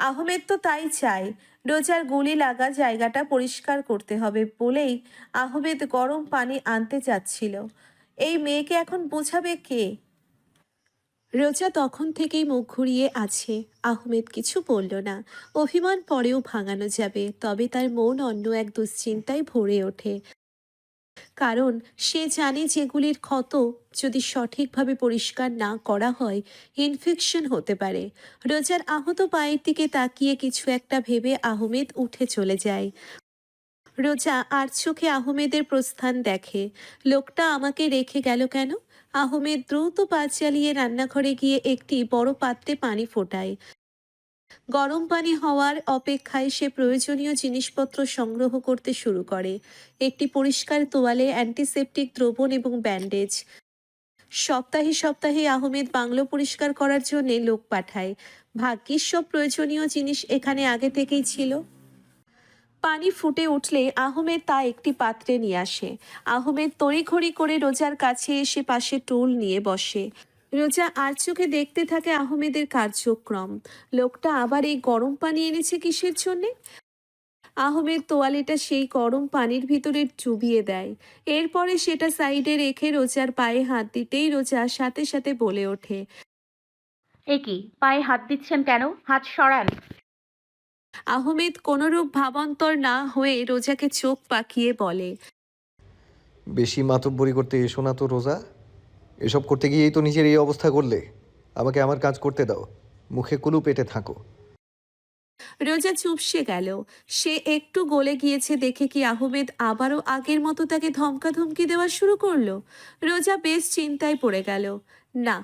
আহমেদ তো তাই চায়। রোজার গুলি লাগা জায়গাটা পরিষ্কার করতে হবে বলেই আহমেদ গরম পানি আনতে চাচ্ছিল। এই মেয়েকে এখন বোঝাবে কে? রোজা তখন থেকেই মুখ ঘুরিয়ে আছে। আহমেদ কিছু বলল না। অভিমান পরেও ভাঙানো যাবে, তবে তার মন অন্য এক দুশ্চিন্তায় ভরে ওঠে। কারণ সে জানে যেগুলির ক্ষত যদি সঠিকভাবে পরিষ্কার না করা হয়, ইনফেকশন হতে পারে। রোজার আহত পায়ের দিকে তাকিয়ে কিছু একটা ভেবে আহমেদ উঠে চলে যায়। রোজা আর চোখে আহমেদের প্রস্থান দেখে। লোকটা আমাকে রেখে গেল কেন? আহমেদ দ্রুত পা চালিয়ে রান্নাঘরে গিয়ে একটি বড় পাত্রে পানি ফোটায়। গরম পানি হওয়ার অপেক্ষায় সে প্রয়োজনীয় জিনিসপত্র সংগ্রহ করতে শুরু করে। একটি পরিষ্কার তোয়ালে, অ্যান্টিসেপটিক দ্রবণ এবং ব্যান্ডেজ। সপ্তাহে সপ্তাহে আহমেদ বাংলো পরিষ্কার করার জন্য লোক পাঠায়। ভাগ্যিস সব প্রয়োজনীয় জিনিস এখানে আগে থেকেই ছিল। পানি ফুটে উঠলে আহমেদ তা একটি পাত্রে নিয়ে আসে। আহমেদ তড়িঘড়ি করে রোজার কাছে এসে পাশে টুল নিয়ে বসে। রোজা আর চোখে দেখতে থাকে আহমেদের কার্যক্রম। লোকটা আবার এই গরম পানি এনেছে কিসের জন্যে? আহমেদ তোয়ালেটা সেই গরম পানির ভিতরে চুবিয়ে দেয়। এরপরে সেটা সাইডে রেখে রোজার পায়ে হাত দিতেই রোজা সাথে সাথে বলে ওঠে। এ কি, পায়ে হাত দিচ্ছেন কেন? হাত সরান। আহমেদ কোনরূপ ভাবান্তর না হয়ে রোজাকে চোখ পাকিয়ে বলে। বেশি মাতব্বরি করতে এসো না তো রোজা। এসব করতে গিয়েই তো নিজের এই অবস্থা করলে। আমাকে আমার কাজ করতে দাও। মুখে কুলু পেটে থাকো। রোজা চুপসে গেল। সে একটু গলে গিয়েছে দেখে কি আহমেদ আবারও আগের মতো তাকে ধমকাধমকি দেওয়া শুরু করলো? রোজা বেশ চিন্তায় পড়ে গেল। না,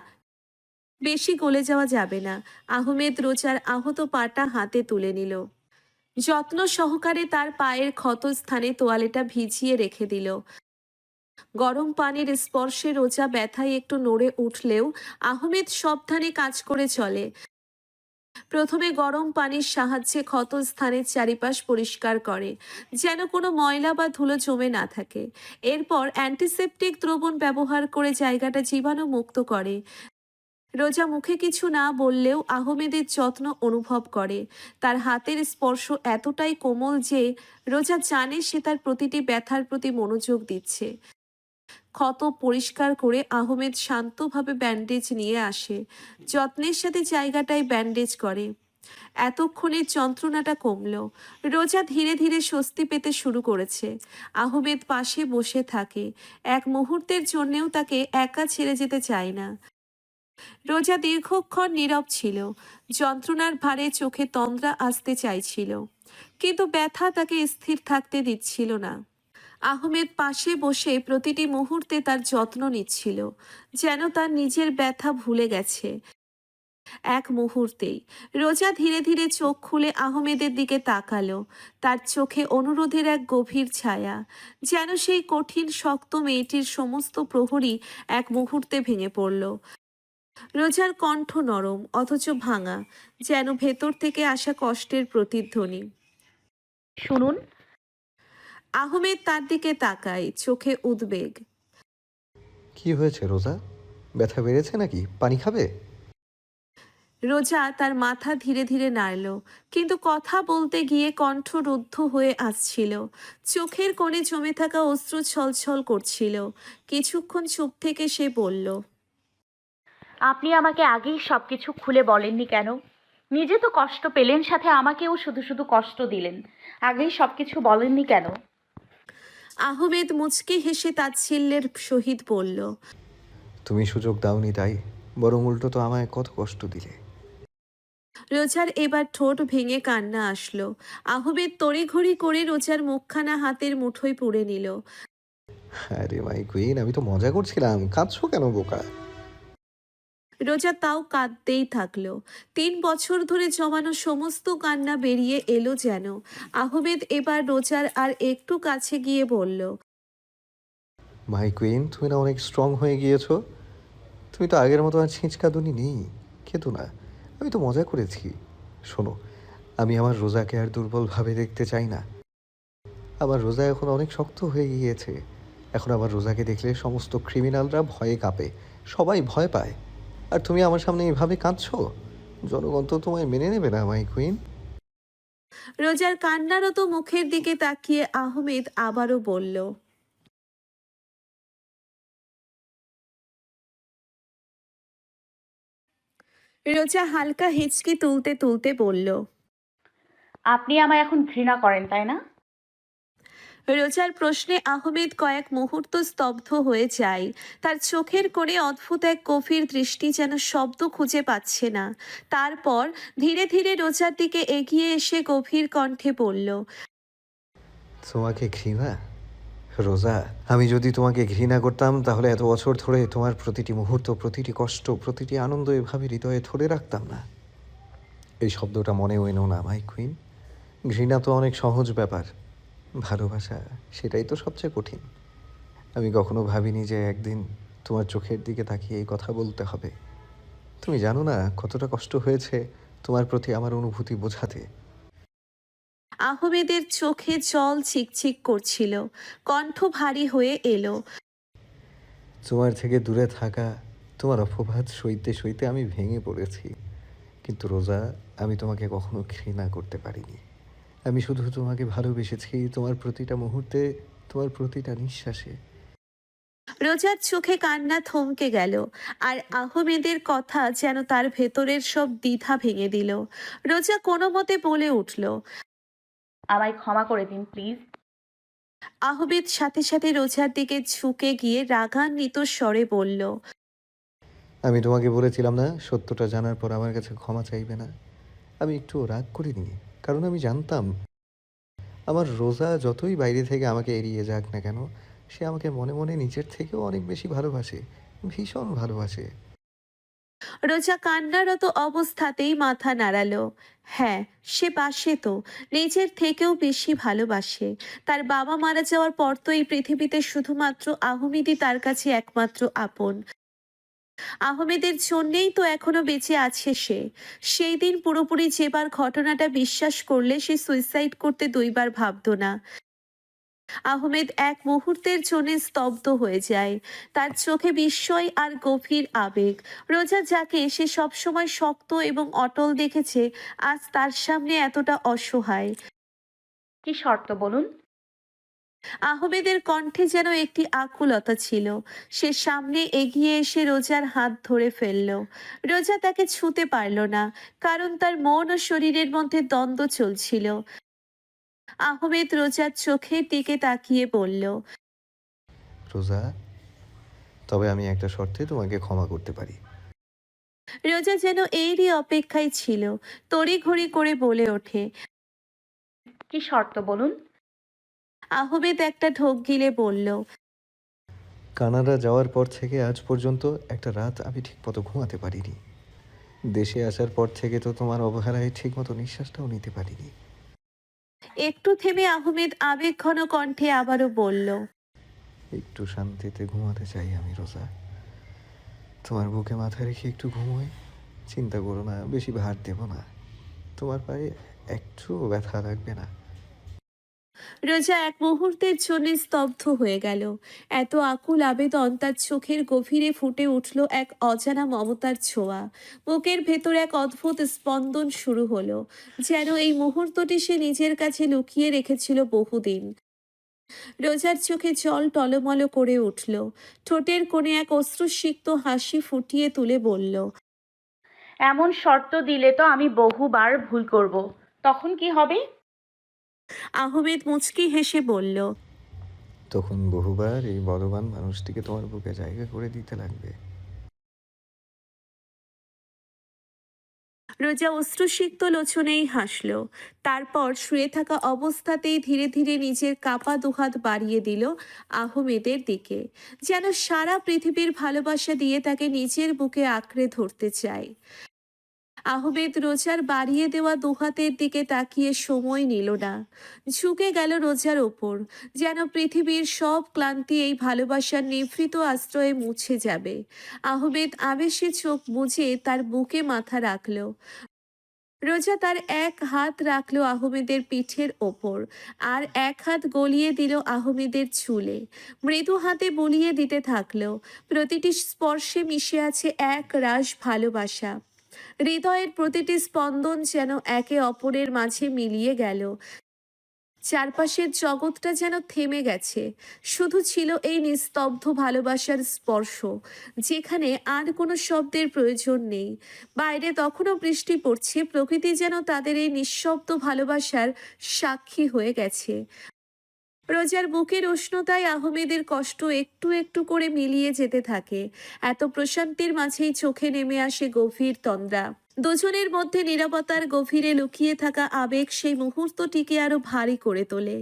বেশি গলে যাওয়া যাবে না। আহমেদ রোজার আহত পাটা হাতে তুলে নিল। যত্ন সহকারে তার পায়ের ক্ষত স্থানে তোয়ালেটা ভিজিয়ে রেখে দিল। গরম পানির স্পর্শে রোজা ব্যথায় একটু নড়ে উঠলেও আহমেদ সাবধানে কাজ করে চলে। প্রথমে গরম পানির সাহায্যে ক্ষত স্থানের চারিপাশ পরিষ্কার করে, যেন কোনো ময়লা বা ধুলো জমে না থাকে। এরপর অ্যান্টিসেপটিক দ্রবণ ব্যবহার করে জায়গাটা জীবাণু মুক্ত করে। রোজা মুখে কিছু না বললেও আহমেদের যত্ন অনুভব করে। তার হাতের স্পর্শ এতটাই কোমল যে রোজা জানে সে তার প্রতিটি ব্যথার প্রতি মনোযোগ দিচ্ছে। ক্ষত পরিষ্কার করে আহমেদ শান্তভাবে ব্যান্ডেজ নিয়ে আসে। যত্নের সাথে জায়গাটায় ব্যান্ডেজ করে। এতক্ষণে যন্ত্রণাটা কমল। রোজা ধীরে ধীরে স্বস্তি পেতে শুরু করেছে। আহমেদ পাশে বসে থাকে। এক মুহূর্তের জন্যেও তাকে একা ছেড়ে যেতে চায় না। রোজা দীর্ঘক্ষণ নীরব ছিল। যন্ত্রণার ভারে চোখে তন্দ্রা আসতে চাইছিল, কিন্তু ব্যথা তাকে স্থির থাকতে দিচ্ছিল না। আহমেদ পাশে বসে প্রতিটি মুহূর্তে তার যত্ন নিচ্ছিল, যেন তার নিজের ব্যথা ভুলে গেছে। এক মুহূর্তেই রোজা ধীরে ধীরে চোখ খুলে আহমেদের দিকে তাকালো। তার চোখে অনুরোধের এক গভীর ছায়া, যেন সেই কঠিন শক্ত মেয়েটির সমস্ত প্রহরী এক মুহূর্তে ভেঙে পড়ল। রোজার কণ্ঠ নরম অথচ ভাঙা, যেন ভেতর থেকে আসা কষ্টের প্রতিধ্বনি। শুনুন। আহমেদ তার দিকে তাকায়, চোখে উদ্বেগ। কি হয়েছে রোজা? ব্যথা বেড়েছে নাকি? পানি খাবে? রোজা তার মাথা ধীরে ধীরে নাড়ল, কিন্তু কথা বলতে গিয়ে কণ্ঠ রুদ্ধ হয়ে আসছিল। চোখের কোণে জমে থাকা অশ্রু ছলছল করছিল। কিছুক্ষণ চুপ থেকে সে বলল। আপনি আমাকে আগেই সবকিছু খুলে বলেননি কেন? নিজে তো কষ্ট পেলেন, সাথে আমাকেও শুধু শুধু কষ্ট দিলেন। আগেই সবকিছু বলেননি কেন? আহমেদ মুচকি হেসে তাচ্ছিল্যের সহিত বলল। তুমি সুযোগ দাওনি তাই, বরং উল্টো তো আমায় কত কষ্ট দিলে। রোজার এবার ঠোঁট ভেঙে কান্না আসলো। আহমেদ তড়িঘড়ি করে রোজার মুখখানা হাতের মুঠোয় পুড়ে নিল। আরে মাই কুইন, আমি তো মজা করছিলাম, কাঁদছো কেন বোকা? রোজা তাও কাঁদতেই থাকলো। 3 বছর ধরে জমানো সমস্ত কান্না বেরিয়ে এলো যেন। আহমেদ এবার রোজার আর একটু কাছে গিয়ে বলল। মাই কুইন, তুমি না অনেক স্ট্রং হয়ে গিয়েছো। তুমি তো আগের মতো আর ছিঁচকাদুনি নেই। খেতো না, আমি তো মজা করেছি। শোনো, আমি আমার রোজাকে আর দুর্বলভাবে দেখতে চাই না। আমার রোজা এখন অনেক শক্ত হয়ে গিয়েছে। এখন আমার রোজাকে দেখলে সমস্ত ক্রিমিনালরা ভয়ে কাঁপে, সবাই ভয় পায়। আর তুমি আমার সামনে এভাবে কাঁদছো? জনগণ তো তোমায় মেনে নেবে না মাই কুইন। রোজার কান্নারত মুখের দিকে তাকিয়ে আহমেদ আবারও বলল, রোজা হালকা হিচকি তুলতে তুলতে বলল। আপনি আমায় এখন ঘৃণা করেন, তাই না? রোজার প্রশ্নে আহমেদ কয়েক মুহূর্ত স্তব্ধ হয়ে যায়। তার চোখের কোণে অদ্ভুত এক গভীর দৃষ্টি, যেন শব্দ খুঁজে পাচ্ছে না। তারপর ধীরে ধীরে রোজার দিকে এগিয়ে এসে গভীর কণ্ঠে বলল, তোমাকে ঘৃণা? রোজা, আমি যদি তোমাকে ঘৃণা করতাম তাহলে এত বছর ধরে তোমার প্রতিটি মুহূর্ত, প্রতিটি কষ্ট, প্রতিটি আনন্দ এভাবে হৃদয়ে ধরে রাখতাম না। এই শব্দটা মনেও এনো না মাই কুইন। ঘৃণা তো অনেক সহজ ব্যাপার, ভালোবাসা সেটাই তো সবচেয়ে কঠিন। আমি কখনো ভাবিনি যে একদিন তোমার চোখের দিকে তাকিয়ে এই কথা বলতে হবে। তুমি জানো না কতটা কষ্ট হয়েছে তোমার প্রতি আমার অনুভূতি বোঝাতে। আহমেদের চোখে জল ছিকছিক করছিল, কণ্ঠ ভারী হয়ে এলো। তোমার থেকে দূরে থাকা, তোমার অপবাদ সইতে সইতে আমি ভেঙে পড়েছি। কিন্তু রোজা, আমি তোমাকে কখনো ঘৃণা করতে পারিনি। আমি শুধু তোমাকে ভালোবেসেছি, তোমার প্রতিটা মুহূর্তে, তোমার প্রতিটা নিঃশ্বাসে। রোজার চোখে কান্না থমকে গেল, আর আহমেদের কথা যেন তার ভেতরের সব দ্বিধা ভেঙে দিল। রোজা কোনো মতে বলে উঠল। আমায় ক্ষমা করে দিন প্লিজ। আহমেদ সাথে সাথে রোজার দিকে ঝুঁকে গিয়ে রাগান্বিত স্বরে বলল, আমি তোমাকে বলেছিলাম না সত্যটা জানার পর আমার কাছে ক্ষমা চাইবে না। আমি একটু রাগ করিনি, কারণ আমি জানতাম আমার রোজা যতই বাইরে থেকে আমাকে এড়িয়ে যাক না কেন, সে আমাকে মনে মনে নিজের থেকেও অনেক বেশি ভালোবাসে, ভীষণ ভালোবাসে। রোজা কান্নারত অবস্থাতেই মাথা নাড়ালো। হ্যাঁ, সে বাসে তো, নিজের থেকেও বেশি ভালোবাসে। তার বাবা মারা যাওয়ার পর তো এই পৃথিবীতে শুধুমাত্র আহমেদই তার কাছে একমাত্র আপন। আহমেদের জন্যেই তো এখনো বেঁচে আছে সে। সেই দিন পুরোপুরি যেবার ঘটনাটা বিশ্বাস করলে সে সুইসাইড করতে দুইবার ভাবতো না। আহমেদ এক মুহূর্তের জন্য স্তব্ধ হয়ে যায়। তার চোখে বিস্ময় আর গভীর আবেগ। রোজা, যাকে সে সবসময় শক্ত এবং অটল দেখেছে, আজ তার সামনে এতটা অসহায়। কি শর্ত বলুন? আহমেদের কণ্ঠে যেন একটি আকুলতা ছিল। সে সামনে এগিয়ে এসে রোজার হাত ধরে ফেলল। রোজা তাকে ছুঁতে পারল না, কারণ তার মন ও শরীরের মধ্যে দ্বন্দ্ব চলছিল। আহমেদ রোজার চোখের দিকে তাকিয়ে বলল, রোজা, তবে আমি একটা শর্তে তোমাকে ক্ষমা করতে পারি। রোজা যেন এরই অপেক্ষায় ছিল, তড়িঘড়ি করে বলে ওঠে। কি শর্ত বলুন? আহমেদ একটা ঢোক গিলে বলল, কানাডা যাওয়ার পর থেকে আজ পর্যন্ত একটা রাত আমি ঠিকমতো ঘুমাতে পারিনি। দেশে আসার পর থেকে তো তোমার অবহেলায় ঠিকমতো নিঃশ্বাসটাও নিতে পারিনি। একটু থেমে আহমেদ আবেগঘন কণ্ঠে আবারও বলল, একটু শান্তিতে ঘুমাতে চাই আমি রোজা। তোমার বুকে মাথা রেখে একটু ঘুমোই। চিন্তা করো না, বেশি ভার দেব না। তোমার পায়ে একটুও ব্যথা লাগবে না। রোজা এক মুহূর্তের জন্য স্তব্ধ হয়ে গেল। এত আকুল আবেদন, তার চোখের গভীরে ফুটে উঠল এক অজানা মমতার ছোঁয়া। বুকের ভেতর এক অদ্ভুত স্পন্দন শুরু হলো, যেন এই মুহূর্তটি সে নিজের কাছে লুকিয়ে রেখেছিল বহুদিন। রোজার চোখে জল টলমল করে উঠল। ঠোঁটের কোণে এক অশ্রুসিক্ত হাসি ফুটিয়ে তুলে বলল, এমন শর্ত দিলে তো আমি বহুবার ভুল করব। তখন কি হবে? আহমেদ মুচকি হেসে বলল, তখন বহুবার এই বলবান মানুষটিকে তোমার বুকে জায়গা করে দিতে লাগবে। রোজা অশ্রুসিক্ত লোচনেই হাসল। তারপর শুয়ে থাকা অবস্থাতেই ধীরে ধীরে নিজের কাপা দুহাত বাড়িয়ে দিল আহমেদের দিকে, যেন সারা পৃথিবীর ভালোবাসা দিয়ে তাকে নিজের বুকে আঁকড়ে ধরতে চায়। আহমেদ রোজার বাড়িয়ে দেওয়া দুহাতের দিকে তাকিয়ে সময় নিল না, ঝুঁকে গেল রোজার ওপর, যেন পৃথিবীর সব ক্লান্তি এই ভালোবাসার নিভৃত আশ্রয়ে মুছে যাবে। আহমেদ আবেশে চোখ বুজে তার বুকে মাথা রাখল। রোজা তার এক হাত রাখলো আহমেদের পিঠের ওপর, আর এক হাত গলিয়ে দিল আহমেদের চুলে। মৃদু হাতে বুলিয়ে দিতে থাকলো। প্রতিটি স্পর্শে মিশে আছে এক রাশ ভালোবাসা। হৃদয়ের প্রতিটি স্পন্দন যেন একে অপরের মাঝে মিলিয়ে গেল। চারপাশের জগৎটা যেন থেমে গেছে। শুধু ছিল এই নিস্তব্ধ ভালোবাসার স্পর্শ, যেখানে আর কোনো শব্দের প্রয়োজন নেই। বাইরে তখনও বৃষ্টি পড়ছে, প্রকৃতি যেন তাদের এই নিঃশব্দ ভালোবাসার সাক্ষী হয়ে গেছে। রোজার বুকের উষ্ণতায় আহমেদের কষ্ট একটু একটু করে মিলিয়ে যেতে থাকে। এত প্রশান্তির মাঝেই চোখে নেমে আসে গভীর তন্দ্রা। দুজনের মধ্যে নীরবতার গভীরে লুকিয়ে থাকা আবেগ সেই মুহূর্তটিকে আরো ভারী করে তোলে।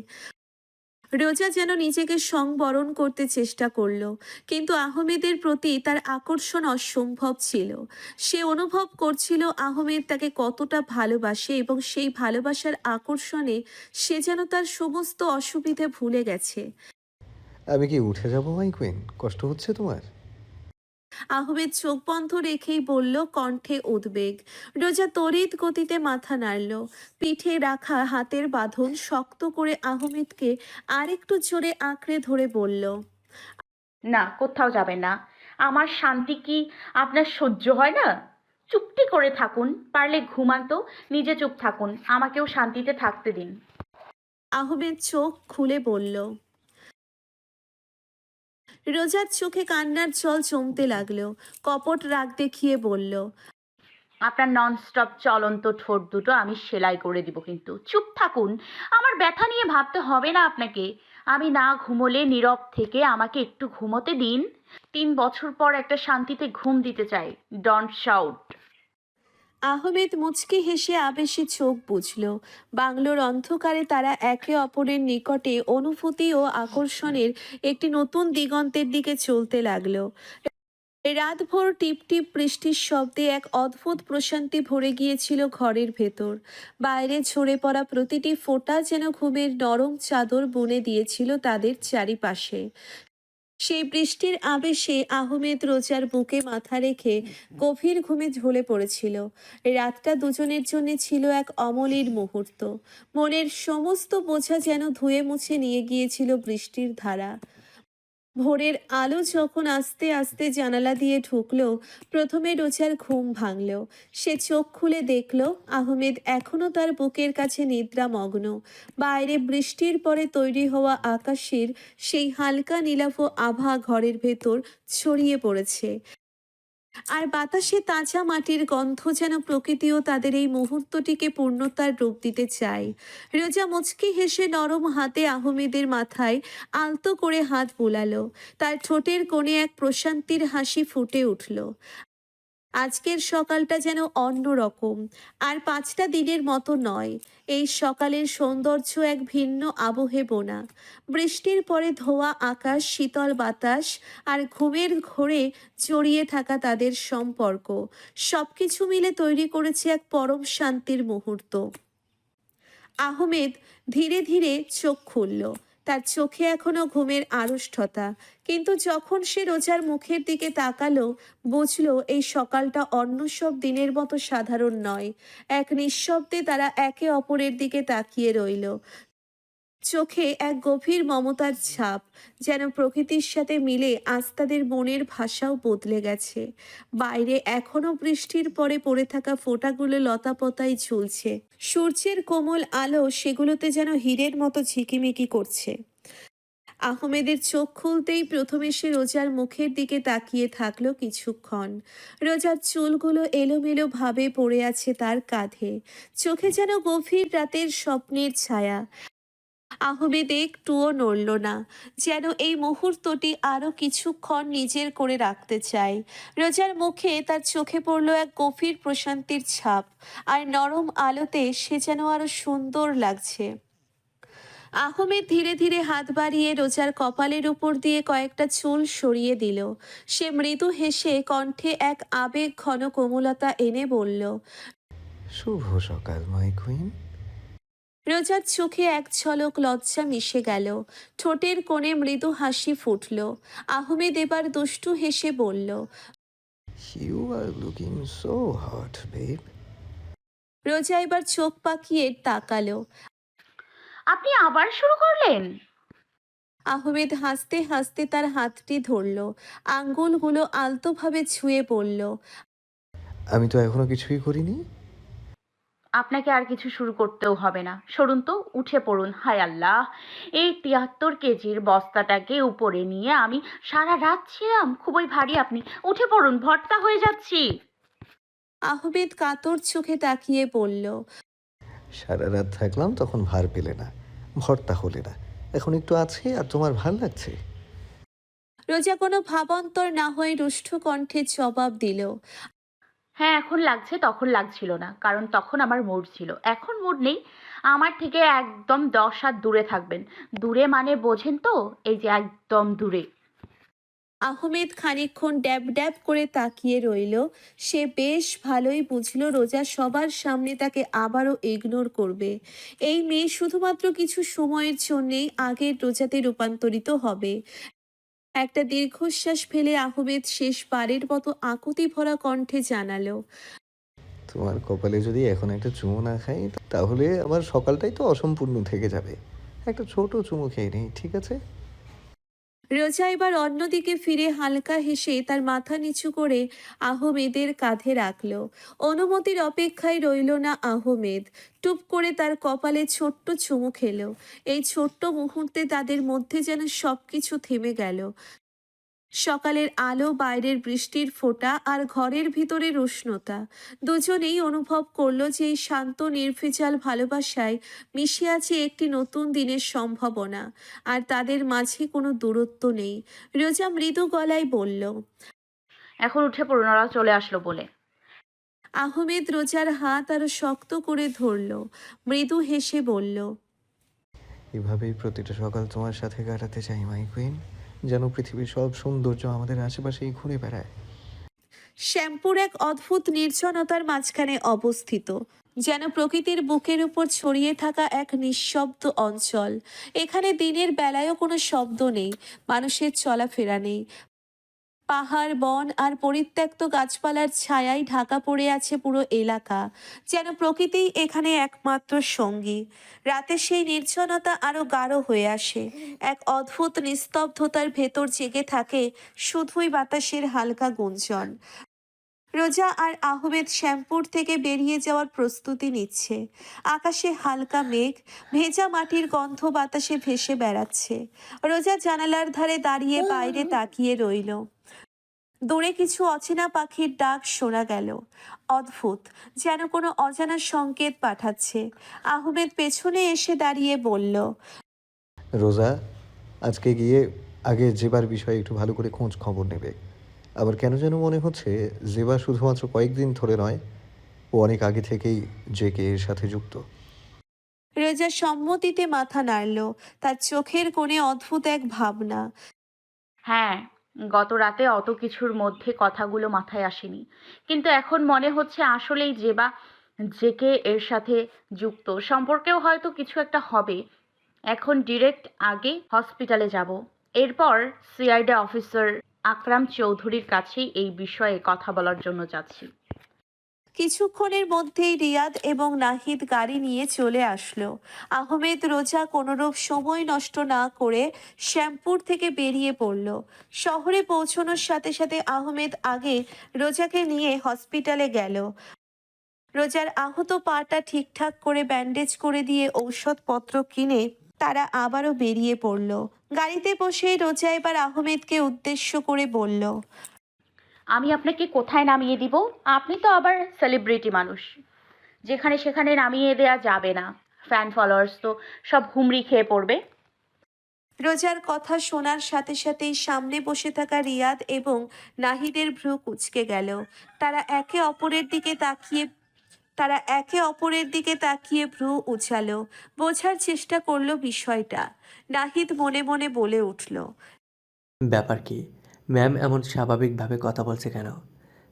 রোজা যেন নিজেকে সংবরণ করতে চেষ্টা করলো, কিন্তু আহমেদের প্রতি তার আকর্ষণ অসম্ভব ছিল। সে অনুভব করছিল আহমেদ তাকে কতটা ভালোবাসে, এবং সেই ভালোবাসার আকর্ষণে সে যেন তার সমস্ত অসুবিধে ভুলে গেছে। আমি কি উঠে যাব মাই কুইন? কষ্ট হচ্ছে তোমার? আহমেদ চোখ বন্ধ রেখেই বলল, কণ্ঠে উদ্বেগ। রোজা তড়িৎ গতিতে মাথা নাড়ল। পিঠে রাখা হাতের বাঁধন শক্ত করে আহমেদকে আরেকটু জোরে আঁকড়ে ধরে বলল, না, কোথাও যাবেন না। আমার শান্তি কি আপনার সহ্য হয় না? চুপটি করে থাকুন, পারলে ঘুমান তো। নিজে চুপ থাকুন, আমাকেও শান্তিতে থাকতে দিন। আহমেদ চোখ খুলে বলল। রোজার চোখে কান্নার জল জমতে লাগলো। কপট রাগ দেখিয়ে বলল, আপনার ননস্টপ চলন্ত ঠোঁট দুটো আমি সেলাই করে দিব, কিন্তু চুপ থাকুন। আমার ব্যথা নিয়ে ভাবতে হবে না আপনাকে। আমি না ঘুমোলে নীরব থেকে আমাকে একটু ঘুমোতে দিন। 3 বছর পর একটা শান্তিতে ঘুম দিতে চাই। Don't shout. আহমেদ মুচকি হেসে আবেশে চোখ বুঝল। বাংলোর অন্ধকারে তারা একে অপরের নিকটে অনুভূতি ও আকর্ষণের একটি নতুন দিগন্তের দিকে চলতে লাগলো। রাতভর টিপ টিপ বৃষ্টির শব্দে এক অদ্ভুত প্রশান্তি ভরে গিয়েছিল ঘরের ভেতর। বাইরে ঝরে পড়া প্রতিটি ফোঁটা যেন ঘুমের নরম চাদর বুনে দিয়েছিল তাদের চারিপাশে। সেই বৃষ্টির আবেশে আহমেদ রোজার বুকে মাথা রেখে গভীর ঘুমে ঢলে পড়েছিল। রাতটা দুজনের জন্য ছিল এক অমলিন মুহূর্ত। মনের সমস্ত বোঝা যেন ধুয়ে মুছে নিয়ে গিয়েছিল বৃষ্টির ধারা। ভোরের আলো যখন আস্তে আস্তে জানালা দিয়ে ঢুকলো, প্রথমে রোজার ঘুম ভাঙল। সে চোখ খুলে দেখল আহমেদ এখনো তার বুকের কাছে নিদ্রামগ্ন। বাইরে বৃষ্টির পরে তৈরি হওয়া আকাশের সেই হালকা নীলাভ আভা ঘরের ভেতর ছড়িয়ে পড়েছে। আর বাতাসে তাজা মাটির গন্ধ যেন প্রকৃতিও তাদের এই মুহূর্তটিকে পূর্ণতার রূপ দিতে চায়। রোজা মুচকি হেসে নরম হাতে আহমেদের মাথায় আলতো করে হাত বুলালো। তার ঠোঁটের কোণে এক প্রশান্তির হাসি ফুটে উঠল। আজকের সকালটা যেন অন্য রকম, আর 5টা দিনের মতো নয়। এই সকালের সৌন্দর্য এক ভিন্ন আবহে বোনা। বৃষ্টির পরে ধোয়া আকাশ, শীতল বাতাস আর ঘুমের ঘোরে জড়িয়ে থাকা তাদের সম্পর্ক, সবকিছু মিলে তৈরি করেছে এক পরম শান্তির মুহূর্ত। আহমেদ ধীরে ধীরে চোখ খুলল। তার চোখে এখনো ঘুমের আড়ষ্টতা, কিন্তু যখন সে রোজার মুখের দিকে তাকালো, বুঝলো এই সকালটা অন্য সব দিনের মতো সাধারণ নয়। এক নিঃশব্দে তারা একে অপরের দিকে তাকিয়ে রইল, চোখে এক গভীর মমতার ছাপ। যেন প্রকৃতির সাথে মিলে আজ তাদের মনের ভাষাও বদলে গেছে। বাইরে এখনো বৃষ্টির পরে পড়ে থাকা ফোঁটাগুলো লতাপাতায় ঝুলছে। সূর্যের কোমল আলো সেগুলোতে যেন হীরের মতো ঝিকিমিকি করছে। আহমেদের চোখ খুলতেই প্রথমে সে রোজার মুখের দিকে তাকিয়ে থাকলো কিছুক্ষণ। রোজার চুলগুলো এলোমেলো ভাবে পড়ে আছে তার কাঁধে, চোখে যেন গভীর রাতের স্বপ্নের ছায়া। আহমেদ একটুও নড়ল না, যেন এই মুহূর্তটি আরো কিছুক্ষণ নিজের করে রাখতে চায়। রোজার মুখে তার চোখে পড়ল এক গভীর প্রশান্তির ছাপ, আর নরম আলোতে সে যেন আরো সুন্দর লাগছে। আহমেদ ধীরে ধীরে হাত বাড়িয়ে রোজার কপালের উপর দিয়ে কয়েকটা চুল সরিয়ে দিল। সে মৃদু হেসে কণ্ঠে এক আবেগ ঘন কোমলতা এনে বলল, শুভ সকাল মাই কুইন। রোজার চোখে এক ঝলক লজ্জা মিশে গেল, ঠোঁটের কোণে মৃদু হাসি ফুটল। আহমেদ এবার দুষ্টু হেসে বলল, you are looking so hot babe. Roja এবার চোখ পাকিয়ে তাকালো। আপনি আবার শুরু করলেন? আহমেদ হাসতে হাসতে তার হাতটি ধরল, আঙ্গুলগুলো আলতোভাবে ছুঁয়ে বলল, আমি তো এখনো কিছুই করিনি। আপনাকে আর কিছু শুরু করতেও হবে না। সরুন তো, উঠে পড়ুন। হায় আল্লাহ! এই ৭৩ কেজির বস্তাটাকে উপরে নিয়ে আমি সারা রাত ছিলাম। খুবই ভারী আপনি। উঠে পড়ুন, ভর্তা হয়ে যাচ্ছি। আহমেদ কাতর চোখে তাকিয়ে বলল, সারা রাত থাকলাম তখন ভার পেলে না, ভর্তা হলে না, এখন একটু আছে আর তোমার ভাল লাগছে। রোজা কোনো ভাবান্তর না হয়ে রুষ্ট কণ্ঠে জবাব দিল, হ্যাঁ, এখন লাগছে, তখন লাগছিল না। কারণ তখন আমার মুড ছিল। এখন মুড নেই। আমার থেকে একদম ১০ হাত দূরে থাকবেন। দূরে মানে বোঝেন তো? এই যে একদম দূরে। আহমেদ খানিকক্ষণ ড্যাব ড্যাব করে তাকিয়ে রইল। সে বেশ ভালোই বুঝল রোজা সবার সামনে তাকে আবারও ইগনোর করবে। এই মেয়ে শুধুমাত্র কিছু সময়ের জন্যেই আগের রোজাতে রূপান্তরিত হবে। একটা দীর্ঘশ্বাস ফেলে আহমেদ শেষবারের মতো আকুতি ভরা কণ্ঠে জানালো, তোমার কপালে যদি এখন একটা চুমু না খাই, তাহলে আমার সকালটাই তো অসম্পূর্ণ থেকে যাবে। একটা ছোট চুমু খেয়ে নেই, ঠিক আছে? রোজা এবার অন্যদিকে ফিরে হালকা হেসে তার মাথা নিচু করে আহমেদের কাঁধে রাখল। অনুমতির অপেক্ষায় রইল না আহমেদ, টুপ করে তার কপালে ছোট্ট চুমু খেলো। এই ছোট্ট মুহূর্তে তাদের মধ্যে যেন সবকিছু থেমে গেল। সকালের আলো, বাইরের বৃষ্টির ফোঁটা আর ঘরের ভিতরের উষ্ণতা, দুজনেই অনুভব করলো যে এই শান্ত নির্ভেজাল ভালোবাসায় মিশে আছে একটি নতুন দিনের সম্ভাবনা। আর তাদের মাঝে কোনো দূরত্ব নেই। রোজা মৃদু গলায় বলল, এখন উঠে পড়ুন, ওরা চলে আসলো বলে। আহমেদ রোজার হাত আরো শক্ত করে ধরল, মৃদু হেসে বলল, এভাবেই প্রতিটা সকাল তোমার সাথে কাটাতে চাই মাই কুইন, যেন পৃথিবীর সব সৌন্দর্য আমাদের আশেপাশেই ঘুরে বেড়ায়। শ্যামপুর এক অদ্ভুত নির্জনতার মাঝখানে অবস্থিত, যেন প্রকৃতির বুকের উপর ছড়িয়ে থাকা এক নিঃশব্দ অঞ্চল। এখানে দিনের বেলায়ও কোনো শব্দ নেই, মানুষের চলাফেরা নেই। পাহাড়, বন আর পরিত্যক্ত গাছপালার ছায়ায় ঢাকা পড়ে আছে পুরো এলাকা, যেন প্রকৃতিই এখানে একমাত্র সঙ্গী। রাতে সেই নির্জনতা আরো গাঢ় হয়ে আসে। এক অদ্ভুত নিস্তব্ধতার ভেতর জেগে থাকে শুধুই বাতাসের হালকা গুঞ্জন। রোজা আর আহমেদ শ্যামপুর থেকে বেরিয়ে যাওয়ার প্রস্তুতি নিচ্ছে। আকাশে হালকা মেঘ, ভেজা মাটির গন্ধ বাতাসে ভেসে বেড়াচ্ছে। রোজা জানালার ধারে দাঁড়িয়ে বাইরে তাকিয়ে রইল। দূরে কিছু অচেনা পাখির ডাক শোনা গেল, অদ্ভুত, যেন কোনো অজানা সংকেত পাঠাচ্ছে। আহমেদ পেছনে এসে দাঁড়িয়ে বলল, রোজা, আজকে গিয়ে আগে জেবার বিষয়ে একটু ভালো করে খোঁজ খবর নেবে। আবার কেন যেন মনে হচ্ছে জেবা শুধুমাত্র কয়েকদিন ধরে নয়, ও অনেক আগে থেকেই জেকে এর সাথে যুক্ত। রোজা সম্মতিতে মাথা নাড়ল, তার চোখের কোণে অদ্ভুত এক ভাবনা। হ্যাঁ, গত রাতে অত কিছুর মধ্যে কথাগুলো মাথায় আসেনি। কিন্তু এখন মনে হচ্ছে আসলেই জেবা জেকে এর সাথে যুক্ত। সম্পর্কেও হয়তো কিছু একটা হবে। এখন ডিরেক্ট আগে হসপিটালে যাব। এরপর সিআইডি অফিসার আকরাম চৌধুরীর কাছেই এই বিষয়ে কথা বলার জন্য যাচ্ছি। কিছুক্ষণের মধ্যেই রিয়াদ এবং নাহিদ গাড়ি নিয়ে চলে আসলো। আহমেদ রোজা কোনোরূপ সময় নষ্ট না করে শ্যামপুর থেকে বেরিয়ে পড়ল। শহরে পৌঁছানোর সাথে সাথে আহমেদ আগে রোজাকে নিয়ে হসপিটালে গেল। রোজার আহত পাটা ঠিকঠাক করে ব্যান্ডেজ করে দিয়ে ঔষধপত্র কিনে তারা আবারও বেরিয়ে পড়ল। গাড়িতে বসেই রোজা এবার আহমেদকে উদ্দেশ্য করে বলল, আমি আপনাকে কোথায় নামিয়ে দিব? আপনি তো আবার সেলিব্রিটি মানুষ। যেখানে সেখানে নামিয়ে দেয়া যাবে না। ফ্যান ফলোয়ার্স তো সব হুমড়ি খেয়ে পড়বে। রোজার কথা শোনার সাথে সাথেই সামনে বসে থাকা রিয়াদ এবং নাহিদের ভ্রু কুঁচকে গেল। তারা একে অপরের দিকে তাকিয়ে তারা একে অপরের দিকে তাকিয়ে ভ্রু উছালো, বোঝার চেষ্টা করলো বিষয়টা। নাহিদ মনে মনে বলে উঠল, ব্যাপার কি? ম্যাম এমন স্বাভাবিকভাবে কথা বলছে কেন?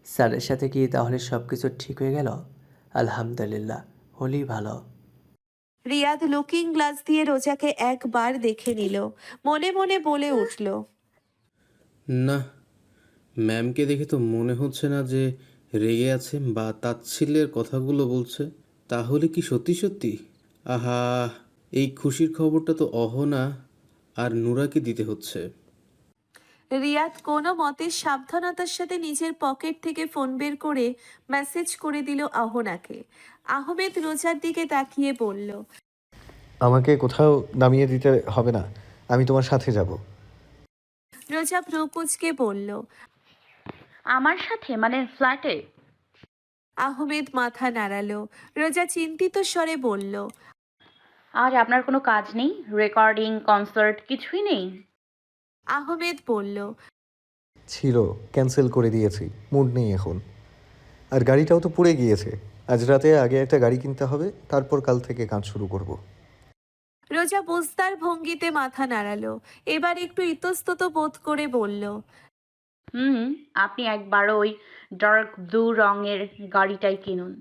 স্যারের সাথে কি তাহলে সব কিছু ঠিক হয়ে গেল? আলহামদুলিল্লাহ, হলেই ভালো। রিয়াদ লুকিং গ্লাস দিয়ে রোজাকে একবার দেখে নিল, মনে মনে বলে উঠল, না, ম্যামকে দেখে তো মনে হচ্ছে না যে রেগে আছে বা তাচ্ছিল্যের কথাগুলো বলছে। তাহলে কি সত্যি সত্যি? আহা, এই খুশির খবরটা তো অহনা আর নুরাকে দিতে হচ্ছে। রিয়াদ কোনো মতে সাবধানতার সাথে নিজের পকেট থেকে ফোন বের করে মেসেজ করে দিল অহনাকে। আহমেদ রোজার দিকে তাকিয়ে বলল, আমাকে কোথাও নামিয়ে দিতে হবে না, আমি তোমার সাথে যাব। রোজা ভ্রু কুঁচকে বলল। আমার সাথে মানে ফ্ল্যাটে? আহমেদ মাথা নাড়ালো। রোজা চিন্তিত স্বরে বলল, আর আপনার কোনো কাজ নেই? রেকর্ডিং, কনসার্ট কিছুই নেই? আহমেদ বলল, ছিল, ক্যান্সেল করে দিয়েছি, মুড নেই এখন। আর গাড়িটাও তো পুড়ে গিয়েছে। আজ রাতে আগে একটা গাড়ি কিনতে হবে, তারপর কাল থেকে কাজ শুরু করব। রোজা বুঝতার ভঙ্গিতে মাথা নাড়ালো। এবার একটু ইতস্তত বোধ করে বলল, হুম, আপনি একবার ওই ডার্ক ব্লু রঙের গাড়িটাই কিনুন।